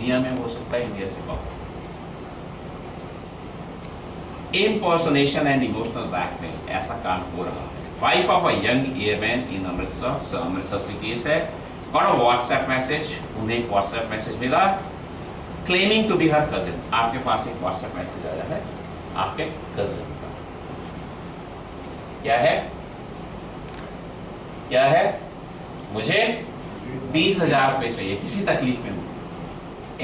दुनिया में हो सकता है, इंडिया से बाहर। Impersonation and emotional blackmail, ऐसा काम हो रहा है। Wife of a young airman in Amritsar, Amritsar से केस है, गॉट अ व्हाट्सएप मैसेज, उन्हें एक व्हाट्सएप मैसेज मिला claiming to be her cousin. आपके पास एक व्हाट्सएप मैसेज आया है आपके कजिन का, क्या है, क्या है, मुझे 20,000 रुपये चाहिए, किसी तकलीफ में हूं,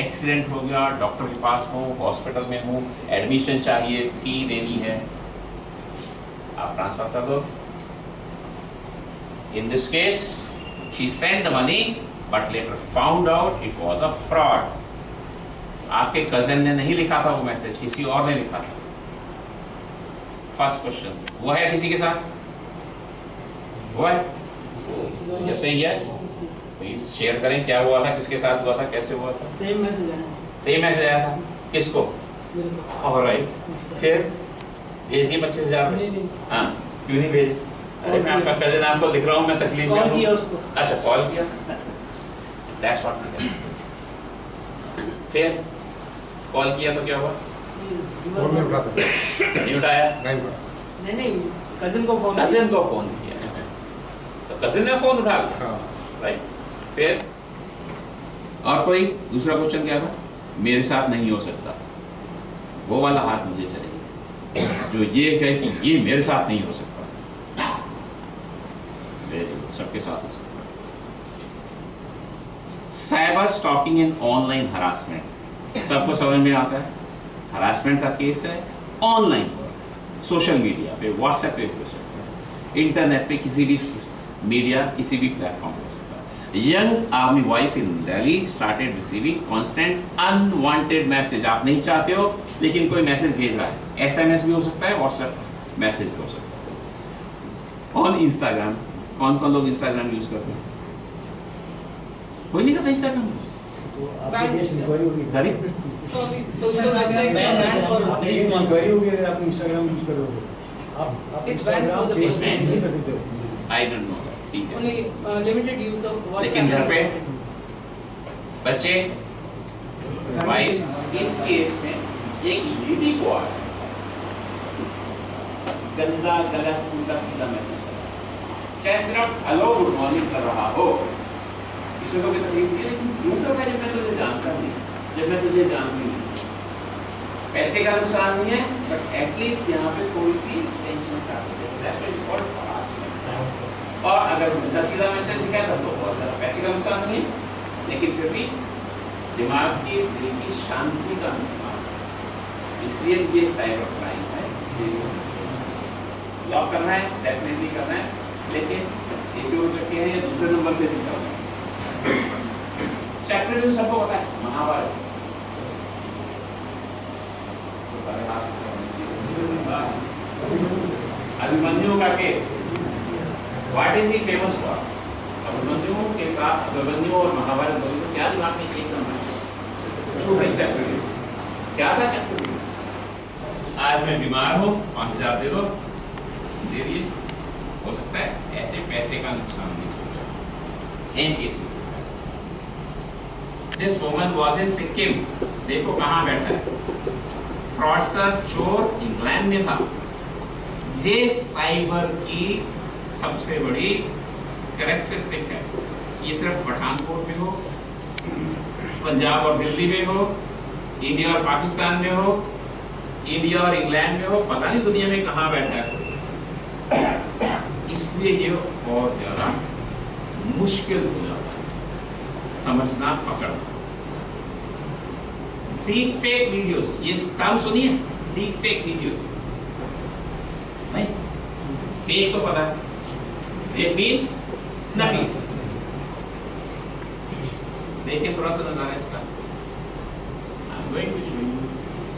एक्सीडेंट हो गया, डॉक्टर के पास हूं, हॉस्पिटल में हूं, एडमिशन चाहिए, फी देनी है, आप ट्रांसफर कर दो। In this case she sent the money but later found out it was a fraud. आपके कजिन ने नहीं लिखा था वो मैसेज, किसी और ने लिखा था। फर्स्ट क्वेश्चन, वो है किसी के साथ, वो है, जैसे यस प्लीज शेयर करें, क्या हुआ था, किसके साथ हुआ था, कैसे हुआ था? सेम मैसेज आया, सेम मैसेज आया था, किसको? ऑलराइट, फिर भेज दिए 25,000? हाँ, क्यों नहीं भेजे? अरे मैं आपका कजिन, आपको लिख रहा हूँ, मैं तकलीफ में हूँ। कॉल किया उसको। अच्छा, कॉल किया, दैट्स व्हाट। फिर कॉल किया तो क्या हुआ? फोन नहीं उठाता, नहीं उठाया, नहीं कजिन को फोन किया, तो कजिन ने फोन उठा लिया, राइट। फिर और कोई दूसरा क्वेश्चन क्या था? मेरे साथ नहीं हो सकता, वो वाला हाथ मुझे चाहिए जो ये है कि ये मेरे साथ नहीं हो सकता। वेरी गुड, सबके साथ हो सकता। Cyber stalking and online harassment, सबको समझ में आता है। हरासमेंट का केस है ऑनलाइन, सोशल मीडिया पे, व्हाट्सएप पे हो सकता है, इंटरनेट पे, किसी भी मीडिया, किसी भी प्लेटफॉर्म पे हो सकता है। यंग आर्मी वाइफ इन Delhi started receiving constant unwanted message. आप नहीं चाहते हो लेकिन कोई मैसेज भेज रहा है, एसएमएस भी हो सकता है, व्हाट्सएप मैसेज भी हो सकता है। ऑन इंस्टाग्राम, कौन कौन लोग इंस्टाग्राम यूज करते हैं? कोई नहीं करता Instagram use? Sorry, social website inquiry होगी अगर आप इंस्टाग्राम यूज करोगे, आप इंस्टाग्राम पेज से नहीं कर सकते हो। आई डोंट नो, ठीक है। Only limited use of WhatsApp. लेकिन घर पे बच्चे, वाइफ, इस केस में एक लेडी को आ गंदा, गलत, उल्टा सीधा मैसेज, चाहे सिर्फ हेलो गुड मॉर्निंग कर रहा हो, किसी को भी तकलीफ नहीं है, लेकिन क्यों कर रहा है जब मैं तुझे जानता नहीं, जब मैं तुझे जानती नहीं। पैसे का नुकसान नहीं है, बट एटलीस्ट यहाँ पे थोड़ी सी टेंशन स्टार्ट हो जाती है। और अगर उल्टा सीधा मैसेज दिखा तो बहुत ज़्यादा पैसे का नुकसान नहीं है, लेकिन फिर भी दिमाग की, दिल की शांति का नुकसान, इसलिए ये साइबर क्राइम है। इसलिए लॉक करना है, डेफिनेटली करना है, लेकिन ये जो चक्के हैं ये दूसरे नंबर से भी करना है। चैप्टर जो सबको पता है, महाभारत, अभिमन्यु का case, what is he famous for? Abhimanyu के साथ, अभिमन्यु और महाभारत बोले तो क्या दिमाग में एकदम छूटे चैप्टर, क्या था चैप्टर? आज मैं बीमार हूँ, 5,000 दे दो, दे दिए, हो सकता है ऐसे पैसे का नुकसान नहीं होगा। In cases this woman was in Sikkim, देखो कहाँ बैठा है, फ्रॉडस्टर चोर इंग्लैंड में था। ये साइबर की सबसे बड़ी कैरेक्टरिस्टिक है। ये सिर्फ पठानकोट में हो, पंजाब और दिल्ली में हो, इंडिया और पाकिस्तान में हो, इंडिया और इंग्लैंड में हो, पता नहीं दुनिया में कहाँ बैठा है। इसलिए ये बहुत ज्यादा मुश्किल हो जाता है समझना, पकड़ना। डीप फेक वीडियोस, ये टर्म सुनिए, डीप फेक वीडियोस। नहीं, फेक तो पता है, फेक मीन्स नकली। देखिए थोड़ा सा नजारा इसका,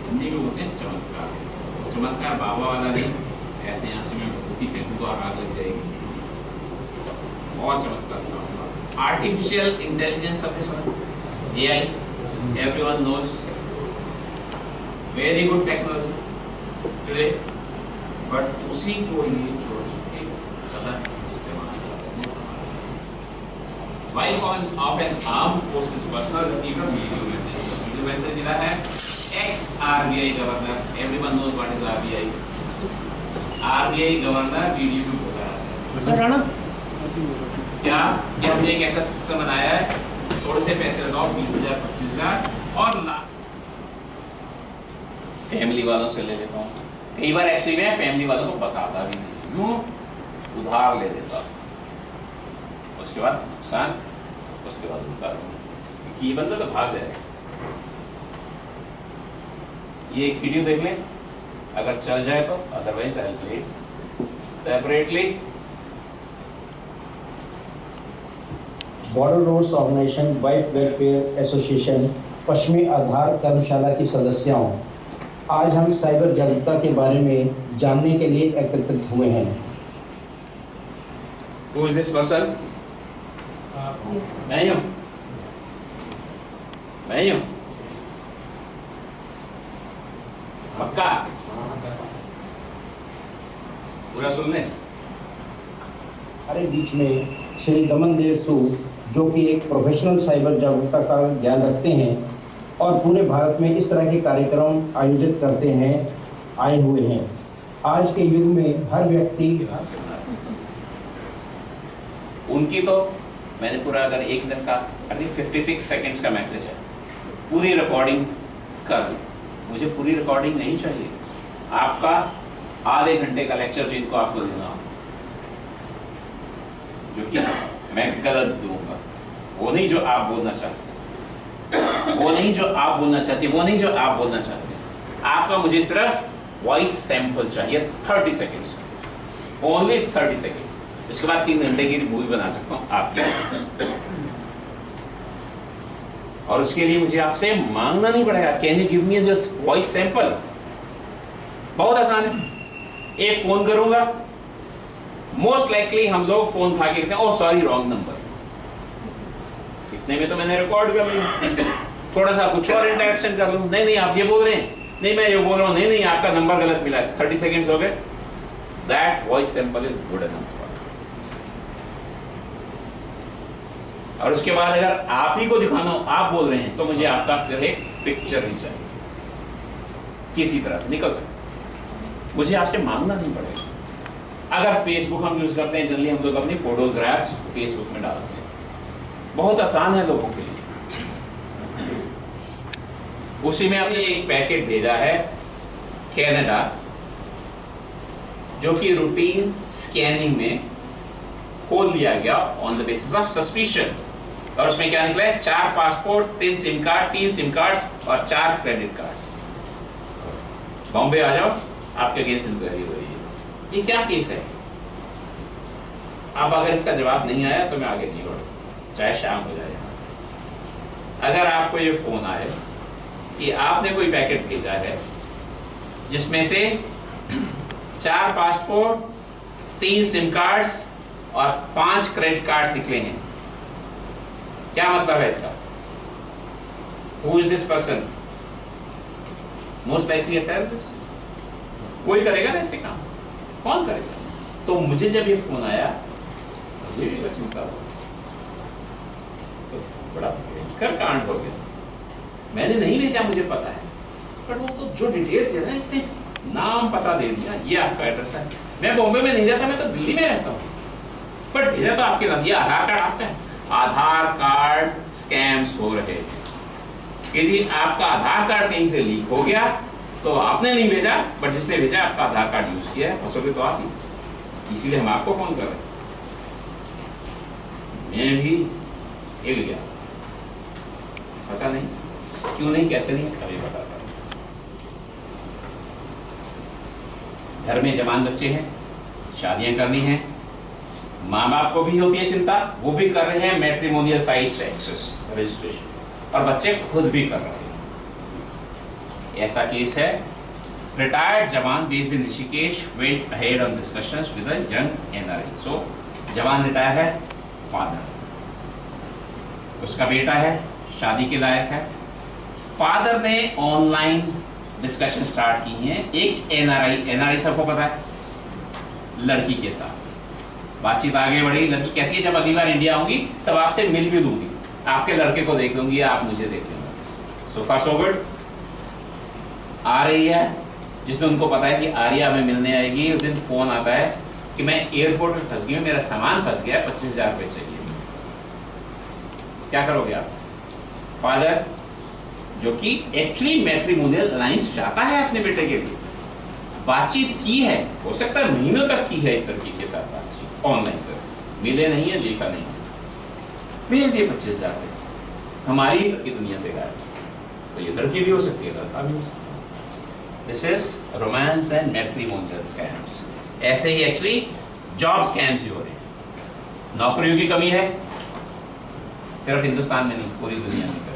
हिंदी में बोलते हैं चमत्कार। चमत्कार बाबा वाला नहीं, ऐसे यहाँ से मैं भूखी फेंकूं तो आग लग जाएगी, बहुत चमत्कार। आर्टिफिशियल इंटेलिजेंस सबने सुना, AI, everyone knows, very good technology today, but उसी को ये छोड़ के गलत इस्तेमाल करते हैं। Wife of an armed forces worker received a video message. जो मैसेज मिला है, ex RBI governor, everyone knows what is RBI, RBI governor video में बोल रहा है। सर राणा क्या कि हमने एक ऐसा सिस्टम बनाया है, थोड़े से पैसे लगाओ, 20,000 25,000 और लाख। फैमिली वालों से ले लेता हूँ, कई बार एक्चुअली मैं फैमिली वालों को बताता भी नहीं, क्यों, उधार ले लेता हूँ, उसके बाद नुकसान, उसके बाद उधार, क्योंकि ये बंदा तो भाग जाएगा। ये एक वीडियो देख लें, अगर चल जाए तो, otherwise I will play separately. Border roads organisation wife welfare association पश्चिमी आधार कर्मशाला की सदस्यों, आज हम साइबर जागरूकता के बारे में जानने के लिए एकत्रित हुए हैं। Who is this person? Yes. मैं ही हूँ, मैं ही हूँ, पक्का पूरा सुन ले। हमारे बीच में श्री दमन देव सूद, जो कि एक प्रोफेशनल साइबर जागरूकता का ज्ञान रखते हैं और पूरे भारत में इस तरह के कार्यक्रम आयोजित करते हैं, आए हुए हैं। आज के युग में हर व्यक्ति उनकी तो मैंने पूरा, अगर एक मिनट का, अभी 56 सेकंड्स का मैसेज है, पूरी रिकॉर्डिंग कर दूं, मुझे पूरी रिकॉर्डिंग नहीं चाहिए। आपका आधे घंटे का लेक्चर जो इनको आपको देना हो, जो कि मैं गलत दूंगा, वो नहीं जो आप बोलना चाहते, वो नहीं जो आप बोलना चाहते, वो नहीं जो आप बोलना चाहते। आपका मुझे सिर्फ वॉइस सैंपल चाहिए, 30 सेकेंड्स, ओनली 30 सेकेंड्स। उसके बाद 3 घंटे की मूवी बना सकता हूं आपके, और उसके लिए मुझे आपसे मांगना नहीं पड़ेगा। Can you give me just voice sample? बहुत आसान है, एक फोन करूंगा, मोस्ट लाइकली हम लोग फोन उठा के कहते हैं, ओह सॉरी रॉन्ग नंबर, इतने में तो मैंने रिकॉर्ड कर लिया। थोड़ा सा कुछ और इंटरेक्शन कर लूं, नहीं नहीं आप ये बोल रहे हैं, नहीं मैं ये बोल रहा हूं, नहीं नहीं आपका नंबर गलत मिला है, 30 सेकेंड्स हो गए, that voice sample is good enough. और उसके बाद अगर आप ही को दिखाना हो, आप बोल रहे हैं, तो मुझे आपका फिर एक पिक्चर भी चाहिए, किसी तरह से निकल सकता, मुझे आपसे मांगना नहीं पड़ेगा। अगर फेसबुक हम यूज करते हैं, जनरली हम लोग अपनी फोटोग्राफ्स फेसबुक में डालते हैं, बहुत आसान है लोगों के लिए। उसी में आपने एक पैकेट भेजा है कनाडा, जो कि रूटीन स्कैनिंग में खोल लिया गया on the basis of suspicion, और उसमें क्या निकला है, 4 passport, 3 SIM card, 3 SIM cards और 4 क्रेडिट कार्ड्स। बॉम्बे आ जाओ, आपके अगेंस्ट इंक्वायरी हो रही है। ये क्या केस है? अब अगर इसका जवाब नहीं आया तो मैं आगे नहीं बढ़ूं, चाहे शाम हो जाए। अगर आपको ये फोन आए कि आपने कोई पैकेट भेजा है जिसमें से 4 पासपोर्ट, 3 सिम कार्ड्स और 5 क्रेडिट कार्ड्स निकले हैं, क्या मतलब है इसका? Who is this person? Most likely a terrorist. कोई करेगा ना ऐसे काम? कौन करेगा? तो मुझे जब ये फोन आया, मुझे भी चिंता हो, तो बड़ा भयंकर कांड हो गया। मैंने नहीं भेजा, मुझे पता है, पर वो तो जो डिटेल्स है ना, इतने नाम पता दे दिया, ये आपका एड्रेस है। मैं बॉम्बे में नहीं रहता, मैं तो दिल्ली में रहता हूँ, पर भेजा तो आपके नाम, ये आधार कार्ड आपका है। आधार कार्ड स्कैम्स हो रहे कि जी आपका आधार कार्ड कहीं से लीक हो गया, तो आपने नहीं भेजा, बट जिसने भेजा आपका आधार कार्ड यूज किया है, फंसोगे तो आप ही, इसीलिए हम आपको फोन कर रहे हैं। मैं भी हिल गया, फंसा नहीं, क्यों नहीं, कैसे नहीं, अभी बताता हूं। घर में जवान बच्चे हैं, शादियां करनी हैं, माँ बाप को भी होती है चिंता, वो भी कर रहे हैं मैट्रिमोनियल साइट्स एक्सेस रजिस्ट्रेशन, और बच्चे खुद भी कर रहे हैं। ऐसा केस है, retired jawan based in Rishikesh went ahead on discussions with a young NRI. So जवान रिटायर है, फादर, उसका बेटा है, शादी के लायक है, फादर ने ऑनलाइन डिस्कशन स्टार्ट की हैं एक एनआरआई सबको पता है, लड़की के साथ बातचीत आगे बढ़ी। लड़की कहती है जब अगली बार इंडिया आऊंगी तब आपसे मिल भी लूंगी, आपके लड़के को देख लूंगी, आप मुझे देख लूंगा। सो फार सो गुड। आ रही है, जिस दिन उनको पता है कि आर्या हमें मिलने आएगी, उस दिन फोन आता है कि मैं एयरपोर्ट में फंस गई हूँ, मेरा सामान फंस गया, 25,000 रुपए चाहिए। क्या करोगे आप? फादर जो कि एक्चुअली मैट्रिमोनियल अलायंस चाहता है अपने बेटे के लिए, बातचीत की है, हो सकता है महीनों तक की है इस लड़की के साथ बातचीत, ऑनलाइन सिर्फ मिले नहीं है, देखा नहीं है, भेज दिए 25,000 रुपए, हमारी लड़की दुनिया से गायब। तो ये लड़की भी हो सकती है, लड़का भी हो सकता है। This is romance and matrimonial scams. ऐसे ही एक्चुअली जॉब स्कैम्स भी हो रहे हैं। नौकरियों की कमी है, सिर्फ हिंदुस्तान में नहीं, पूरी दुनिया में कमी।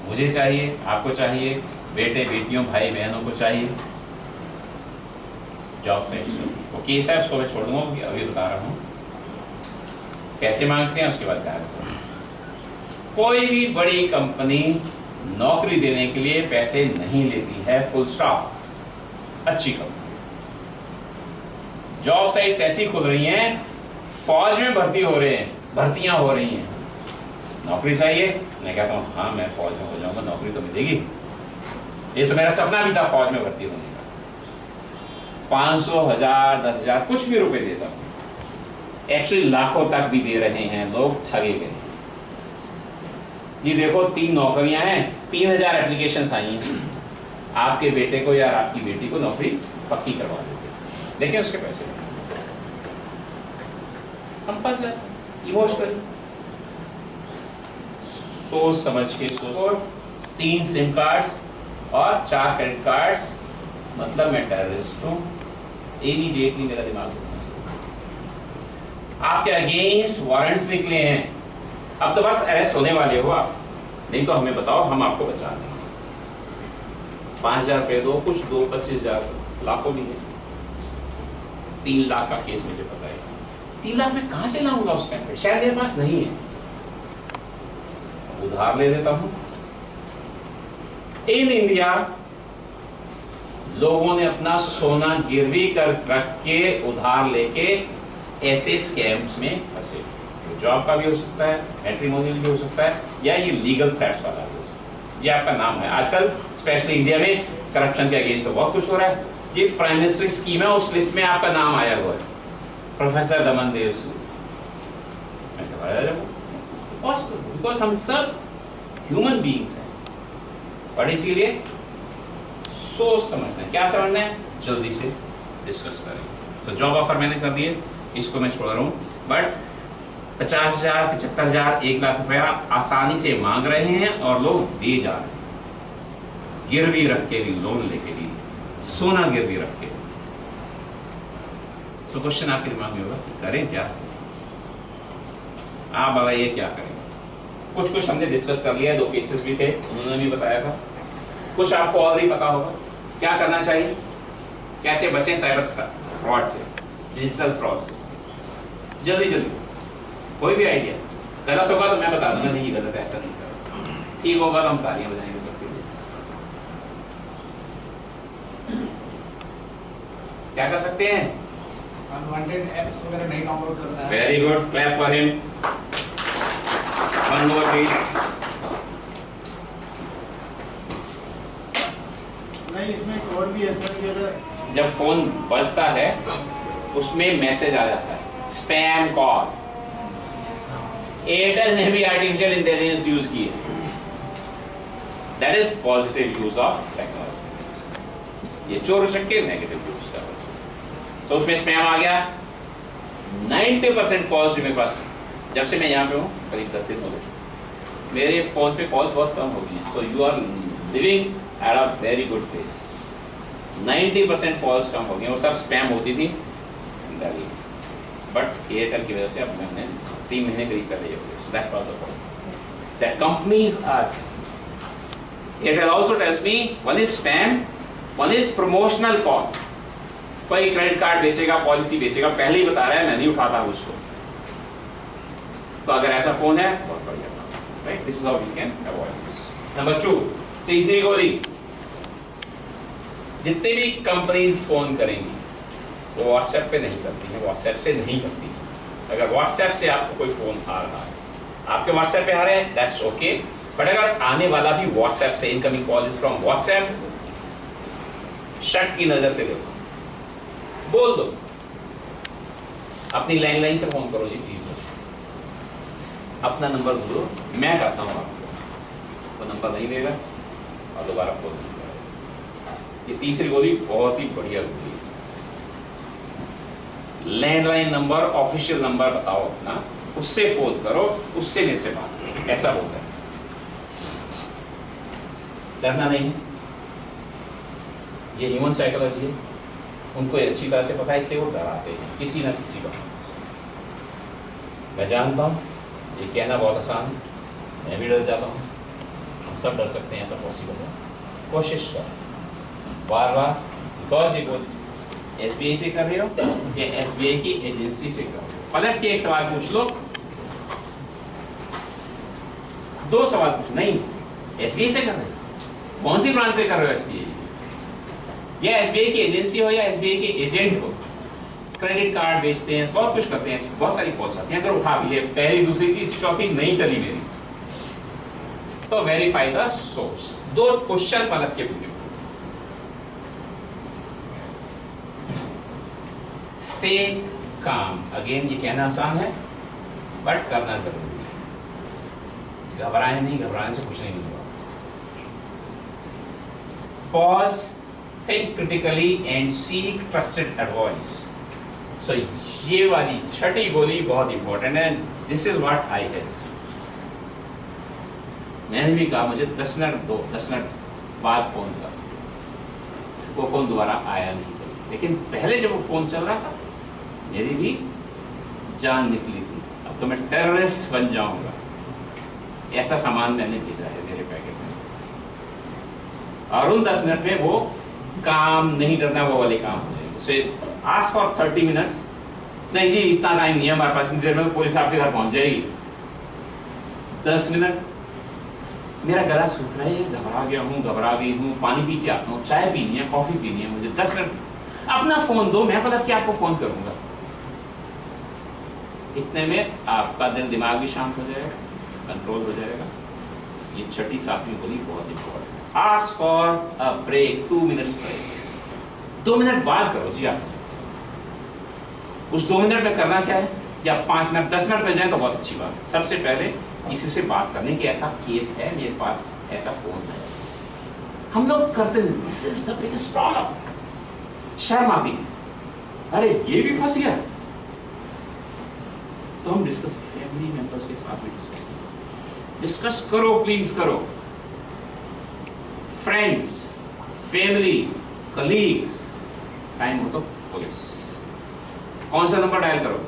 मुझे चाहिए, आपको चाहिए, बेटे बेटियों भाई बहनों को चाहिए जॉब सिलेक्शन। वो केस है, उसको मैं छोड़ दूंगा, अभी बता रहा हूँ कैसे मांगते हैं, उसके बाद क्या करते हैं। कोई भी बड़ी कंपनी नौकरी देने के लिए पैसे नहीं लेती है, फुल स्टॉप। अच्छी कंपनी, जॉब साइट्स ऐसी खुल रही हैं, फौज में भर्ती हो रहे हैं, भर्तियां हो रही हैं, नौकरी चाहिए। मैं कहता हूँ हाँ मैं फौज में हो जाऊंगा, नौकरी तो मिलेगी। ये तो मेरा सपना भी था फौज में भर्ती होने का। 500, 1000, 10,000 कुछ भी रुपए देता हूँ, एक्चुअली लाखों तक भी दे रहे हैं लोग, ठगे गए जी। देखो 3 नौकरियां हैं, 3,000 एप्लीकेशंस आई हैं, आपके बेटे को या आपकी बेटी को नौकरी पक्की करवा देते, लेकिन उसके पैसे हम फंस जाते इमोशनली। सोच समझ के सोचो, 3 सिम कार्ड्स और 4 क्रेडिट कार्ड्स, मतलब मैं टेररिस्ट हूं, इमीडिएटली मेरा दिमाग घूमना शुरू। आपके अगेंस्ट वारंट्स निकले हैं, अब तो बस अरेस्ट होने वाले हो आप, नहीं तो हमें बताओ, हम आपको बचा देंगे। 5,000 रुपए दो, कुछ दो, 25,000, लाखों भी है। 3 लाख का केस मुझे पता है। 3 लाख में कहां से लाऊंगा उस टाइम पे? शायद मेरे पास नहीं है, उधार ले लेता हूं। इन इंडिया लोगों ने अपना सोना गिरवी कर रख के, उधार लेके ऐसे स्कैम्स में फंसे। जॉब का भी हो सकता है, मैट्रिमोनियल भी हो सकता है, या ये लीगल थ्रेट्स वाला भी हो सकता है। जी आपका नाम है, आजकल स्पेशली इंडिया में करप्शन के अगेंस्ट तो बहुत कुछ हो रहा है। ये प्राइम मिनिस्टर स्कीम है, उस लिस्ट में आपका नाम आया हुआ है, professor Daman Dev Sood. Because हम सब ह्यूमन बीइंग्स हैं, और इसीलिए सोच समझना है। क्या समझना है? जल्दी से डिस्कस करें। तो जॉब ऑफर मैंने कर दिए, इसको मैं छोड़ रहा हूं, बट 50,000, 75,000, 1 लाख रुपया आसानी से मांग रहे हैं और लोग दे जा रहे हैं, गिरवी रख के भी, लोन लेके भी, सोना गिरवी रख के। सो क्वेश्चन आपके दिमाग में होगा कि करें क्या? आप बताइए क्या करें? कुछ हमने डिस्कस कर लिया है, 2 केसेस भी थे, उन्होंने भी बताया था, कुछ आपको ऑलरेडी पता होगा क्या करना चाहिए, कैसे बचें साइबर फ्रॉड से, डिजिटल फ्रॉड से। जल्दी कोई भी आइडिया गलत होगा तो मैं बता दूंगा, नहीं गलत है, ऐसा नहीं कर, ठीक होगा तो हम तालियां बजाएंगे सबके लिए। क्या कर सकते हैं? अनवांटेड एप्स वगैरह नहीं डाउनलोड करना है। Very good, clap for him. One more please. नहीं, इसमें एक और भी है सर कि अगर जब फोन बजता है उसमें मैसेज आ जाता है, स्पैम कॉल। एयरटेल ने भी आर्टिफिशियल इंटेलिजेंस यूज की है, that is positive use of technology. ये चोर उचक्के नेगेटिव यूज कर रहे हैं। तो उसमें स्पैम आ गया। 90% कॉल्स मेरे पास, जब से मैं यहाँ पे हूँ, करीब 10 दिन हो गए, मेरे फोन पे कॉल्स बहुत कम हो गई हैं। So you are living at a very good place. 90% calls कम हो गई, वो सब स्पैम होती थी, बट एयरटेल की वजह से अब मैंने 3 महीने करीब कर लिया। So that was the problem. That companies are. Airtel also tells me one is spam, one is promotional call. कोई क्रेडिट कार्ड बेचेगा, पॉलिसी बेचेगा, पहले ही बता रहा है मैं नहीं उठाता हूं उसको। तो अगर ऐसा फोन है बहुत बढ़िया, right? This is how we can avoid this. Number 2, तीसरी गोली, जितनी भी कंपनीज फोन करेंगी वो व्हाट्सएप पे नहीं करती है, व्हाट्सएप से नहीं करती है। अगर व्हाट्सएप से आपको कोई फोन आ रहा है, आपके व्हाट्सएप पे आ रहे हैं, दैट्स ओके, बट अगर आने वाला भी व्हाट्सएप से, incoming call is from WhatsApp, शक की नजर से देखो, बोल दो अपनी लैंडलाइन से फोन करो जी प्लीज, अपना नंबर दो, मैं करता हूं आपको, वो नंबर नहीं देगा और दोबारा फोन नहीं करेगा। ये तीसरी गोली बहुत ही बढ़िया गोली। लैंडलाइन नंबर, ऑफिशियल नंबर बताओ अपना, उससे फोन करो, उससे मेरे से बात करो, ऐसा होता है। डरना नहीं है, ये ह्यूमन साइकोलॉजी है, उनको अच्छी तरह से पता है, इसलिए वो डराते हैं किसी ना किसी बात से। मैं जानता हूं ये कहना बहुत आसान है, मैं भी डर जाता हूं, हम सब डर सकते हैं, ऐसा पॉसिबल है। कोशिश करो बार बार, बिकॉज ये बोल एसबीआई से कर रहे हो या एसबीआई की एजेंसी से कर रहे हो, पलट के एक सवाल पूछ लो, दो सवाल पूछ, नहीं एसबीआई से कर रहे हो, कौन सी ब्रांच से कर रहे हो एसबीआई, या एसबीआई की एजेंसी हो या एसबीआई के एजेंट हो, क्रेडिट कार्ड बेचते हैं, बहुत कुछ करते हैं, बहुत सारी कॉल्स आती हैं, अगर उठा भी ले, पहली दूसरी तीसरी चौथी नहीं चली मेरी, तो वेरीफाई द सोर्स, दो क्वेश्चन पलट के पूछो। स्टे काम, अगेन ये कहना आसान है बट करना जरूरी है। घबराए नहीं, घबराने से कुछ नहीं होगा। Pause, think critically and seek trusted advice. So ये वाली छठी गोली बहुत इंपॉर्टेंट है, this is what I have. मैंने भी कहा मुझे 10 मिनट दो, 10 मिनट बाद फोन कर, वो फोन दोबारा आया नहीं, लेकिन पहले जब वो फोन चल रहा था मेरी भी जान निकली थी, अब तो मैं टेररिस्ट बन जाऊंगा, ऐसा सामान मैंने भेजा है मेरे पैकेट में, और उन 10 मिनट में वो काम नहीं करना, वो वाले काम हो जाएंगे। सो आस्क फॉर 30 मिनट्स, नहीं जी इतना टाइम नहीं है हमारे पास, इतनी देर में पुलिस आपके घर पहुंच जाएगी। 10 मिनट, मेरा गला सूख रहा है, घबरा गया हूँ, घबरा गई हूँ, पानी पी के आता हूँ, चाय पीनी है, कॉफी पीनी है मुझे, 10 मिनट अपना फोन दो, मैं पता क्या आपको फोन करूंगा। इतने में आपका दिल दिमाग भी शांत हो जाएगा, कंट्रोल हो जाएगा। ये छठी सातवीं गोली बहुत इंपॉर्टेंट है। Ask for a break, 2 minutes break, 2 minute बाद करो जी आप। उस 2 मिनट में करना क्या है, या 5 मिनट 10 मिनट मिल जाए तो बहुत अच्छी बात है। सबसे पहले किसी से बात करने की, ऐसा केस है मेरे पास, ऐसा फोन है, हम लोग करते हैं, this is the biggest problem. शर्म आती है, अरे ये भी फंस गया, तो हम डिस्कस फैमिली मेंबर्स के साथ भी डिस्कस करो, प्लीज करो। फ्रेंड्स, फैमिली, कलीग्स, टाइम हो तो पुलिस। कौन सा नंबर डायल करो?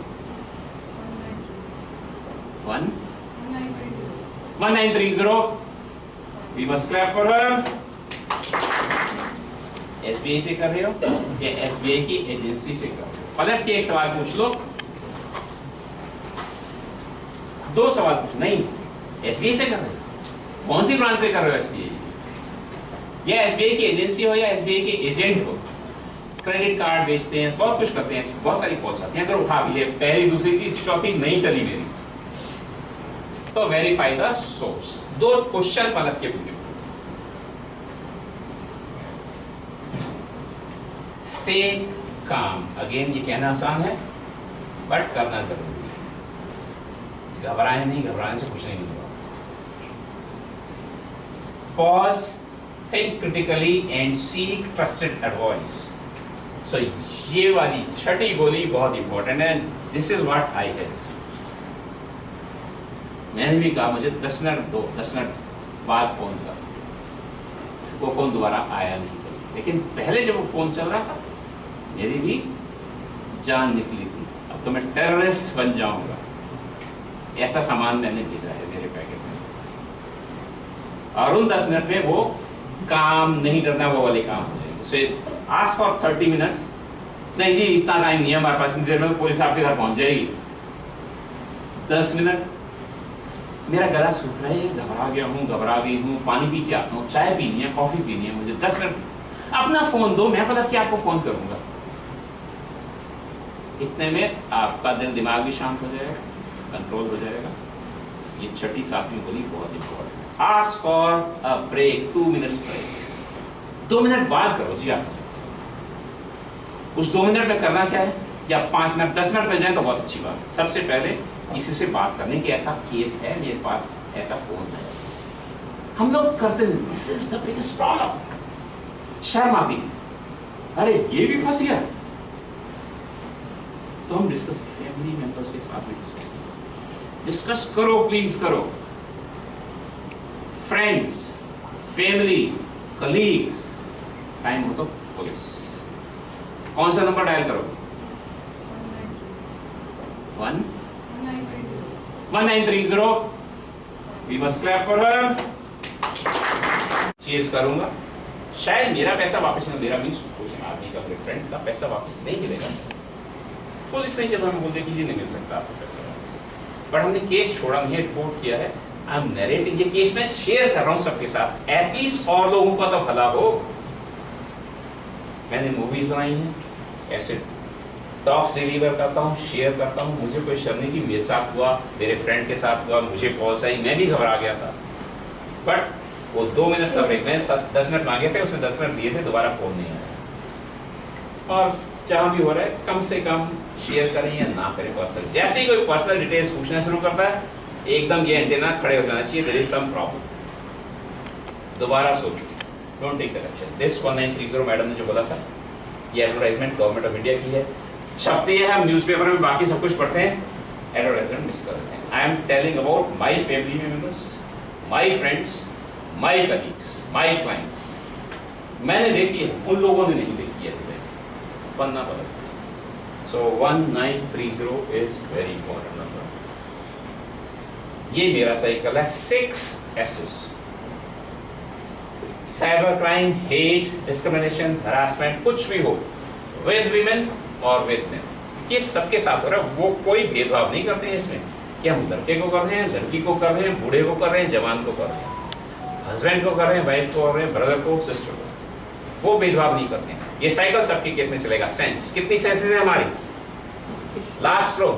1930। We must clap for her. SBI से कर रहे हो या एसबीआई की एजेंसी से कर रहे हो, पलट के एक सवाल पूछ लो, दो सवाल पूछ, नहीं एसबीआई से कर रहे हो, कौन सी ब्रांच से कर रहे हो एसबीआई, या एसबीआई की एजेंसी हो या एसबीआई के एजेंट हो, क्रेडिट कार्ड बेचते हैं, बहुत कुछ करते हैं, बहुत सारी कॉल्स आती हैं, अगर उठा भी ले, पहली दूसरी तीसरी चौथी नहीं चली मेरी, तो वेरीफाई द सोर्स, दो क्वेश्चन पलट के पूछो। स्टे काम, अगेन ये कहना आसान है बट करना जरूरी है। घबराए नहीं, घबराने से कुछ नहीं होगा। Pause, think critically and seek trusted advice. So ये वाली छठी गोली बहुत इंपॉर्टेंट है, this is what I have. मैंने भी कहा मुझे 10 मिनट दो, 10 मिनट बाद फोन कर, वो फोन दोबारा आया नहीं, लेकिन पहले जब वो फोन चल रहा था मेरी भी जान निकली थी, अब तो मैं टेररिस्ट बन जाऊंगा, ऐसा सामान मैंने भेजा है मेरे पैकेट में, और उन 10 मिनट में वो काम नहीं करना, वो वाले काम हो जाएंगे। सो आस्क फॉर 30 मिनट्स, नहीं जी इतना टाइम नहीं है हमारे पास, इतनी देर में पुलिस आपके घर पहुंच जाएगी। 10 मिनट, मेरा गला सूख रहा है, घबरा गया हूँ, घबरा गई हूँ, पानी पी के आता हूँ, चाय पीनी है, कॉफी पीनी है मुझे, 10 मिनट अपना फोन दो, मैं पता क्या आपको फोन करूंगा। इतने में आपका दिल दिमाग भी शांत हो जाएगा, कंट्रोल हो जाएगा। ये छठी सातवीं गोली बहुत इंपॉर्टेंट है। Ask for a break, 2 minutes break. 2 minute बाद करो जी आप। उस 2 मिनट में करना क्या है, या 5 मिनट 10 मिनट मिल जाए तो बहुत अच्छी बात है। सबसे पहले किसी से बात करने की ऐसा केस है मेरे पास, ऐसा फोन है। हम लोग करते हैं, this is the biggest problem. शर्म आती है, अरे ये भी फंस गया। तो हम डिस्कस फैमिली मेंबर्स के साथ में डिस्कस करो, प्लीज करो। फ्रेंड्स, फैमिली, कलीग्स, टाइम हो तो पुलिस। कौन सा नंबर डायल करो? 1930। We must clap for her. चीज करूंगा, शायद मेरा पैसा वापस नहीं, मेरा मीन्स कुछ आदमी का, फ्रेंड का पैसा वापस नहीं मिलेगा। पुलिस नहीं जब हमें बोलते कि जी नहीं मिल सकता आपको पैसा वापस, बट हमने केस छोड़ा नहीं है, रिपोर्ट किया है। आई एम नरेटिंग, ये केस मैं शेयर कर रहा हूं सबके साथ, एटलीस्ट और लोगों का तो भला हो। मैंने मूवीज बनाई हैं, ऐसे टॉक्स डिलीवर करता हूँ, शेयर करता हूँ। मुझे कोई शर्म नहीं कि मेरे साथ हुआ, मेरे फ्रेंड के साथ हुआ, मुझे कॉल्स आई, मैं भी घबरा गया था। बट वो 2 मिनट का ब्रेक, मैंने 10 मिनट मांगे थे, उसने 10 मिनट दिए थे, दोबारा फोन नहीं आया। और जहां भी हो रहा है कम से कम शेयर करें या ना करें पर्सनल। जैसे ही कोई पर्सनल डिटेल्स पूछना शुरू करता है, एकदम ये एंटेना खड़े हो जाना चाहिए, देयर इज सम प्रॉब्लम। दोबारा सोचो, don't take the action. This 1930 madam ने जो बोला था, ये एडवर्टाइजमेंट गवर्नमेंट ऑफ इंडिया की है, छपती है, हम न्यूज़पेपर में बाकी सब कुछ पढ़ते हैं, एडवर्टाइजमेंट मिस कर देते हैं। I am telling about my family members, my friends, my colleagues, my clients. मैंने देखी है, उन लोगों ने नहीं देखी है, पन्ना बदल। सो 1930 इज वेरी इंपॉर्टेंट नंबर। ये मेरा साइकिल है 6 S's। Cyber crime, hate, discrimination, harassment, कुछ भी हो, विद वीमेन और विद मेन, ये सबके साथ हो रहा है। वो कोई भेदभाव नहीं करते हैं इसमें कि हम लड़के को कर रहे हैं, लड़की को कर रहे हैं, बूढ़े को कर रहे हैं, जवान को कर रहे हैं, हस्बैंड को कर रहे हैं, वाइफ को कर रहे हैं, ब्रदर को, सिस्टर को, वो भेदभाव नहीं करते हैं। ये साइकिल सबके केस में चलेगा। सेंस, कितनी सेंसेस है हमारी? लास्ट रो,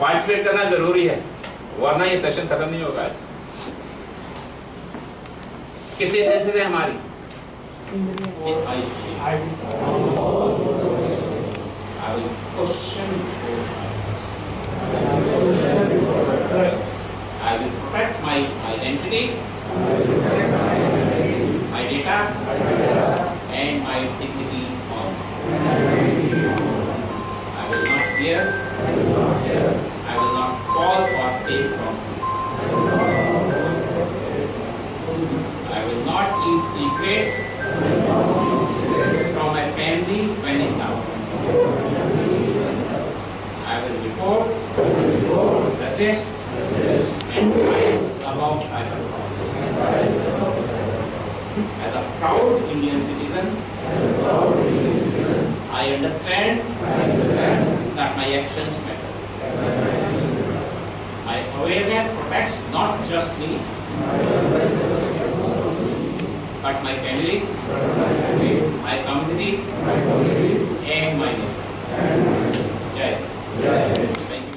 पार्टिसिपेट करना जरूरी है, वरना ये सेशन खत्म नहीं होगा आज। कितनी सेंसेस है हमारी? I will question, I will protect my identity, my data, and my dignity on. I will not fear, I will not fall for fake promises. I will not keep secrets from my family when in doubt. I will report, resist, and rise above cybercrime. As a proud Indian citizen, I understand that my actions matter. My awareness protects not just me, but my family, my community, and my nation. Jai. Thank you.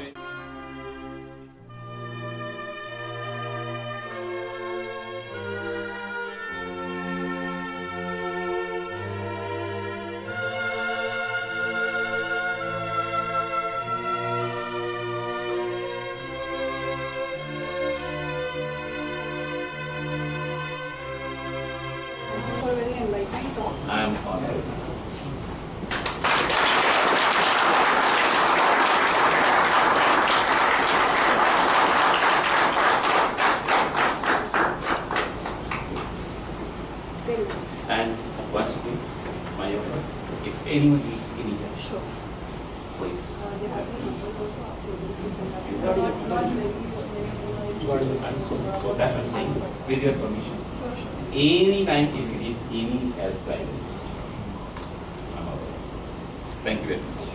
For very enlightening talk. I am honored. Very good. And once again, my offer, if anyone needs any help, Sure. please. They have the numbers also uploaded. Not So that's what I'm saying. With your permission, Sure, sure. anytime if you need any help, guidance, I'm available. Thank you very much.